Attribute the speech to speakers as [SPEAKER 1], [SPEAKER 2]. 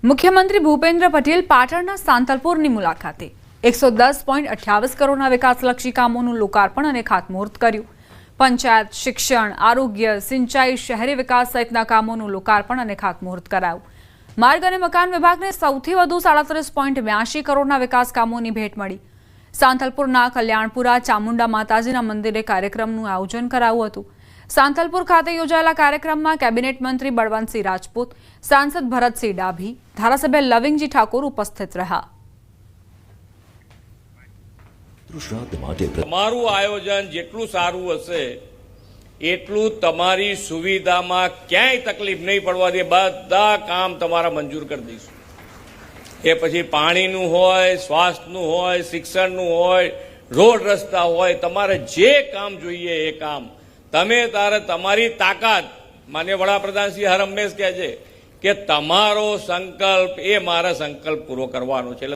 [SPEAKER 1] મુખ્યમંત્રી ભૂપેન્દ્ર પટેલ પાટણના સાંતલપુરની મુલાકાતે 110.28 કરોડના વિકાસલક્ષી કામોનું લોકાર્પણ અને ખાતમુહૂર્ત કર્યું। પંચાયત, શિક્ષણ, આરોગ્ય, સિંચાઈ, શહેરી વિકાસ સહિતના કામોનું લોકાર્પણ અને ખાતમુહૂર્ત કરાયું। માર્ગ અને મકાન વિભાગને સૌથી વધુ 37.82 કરોડના વિકાસ કામોની ભેટ મળી। સાંતલપુરના કલ્યાણપુરા ચામુંડા માતાજીના મંદિરે કાર્યક્રમનું આયોજન કરાયું હતું। સાંતલપુર ખાતે યોજાયેલા કાર્યક્રમમાં કેબિનેટ મંત્રી બળવંતસિંહ રાજપૂત, સાંસદ ભરતસિંહ ડાભી, ધારાસભ્ય લવિંગજી ઠાકોર ઉપસ્થિત રહ્યા।
[SPEAKER 2] તમારું આયોજન જેટલું સારું હશે એટલું તમારી સુવિધામાં ક્યાંય તકલીફ નહીં પડવા દે, બધા કામ તમારા મંજૂર કરી દઈશું। એ પછી પાણીનું હોય, સ્વાસ્થ્યનું હોય, શિક્ષણનું હોય, રોડ રસ્તા હોય, તમારે જે કામ જોઈએ એ કામ તમે તારે તમારી તાકાત, માનનીય વડાપ્રધાન શ્રી હર હંમેશ કહે છે કે તમારો સંકલ્પ એ મારા સંકલ્પ પૂરો કરવાનો છે।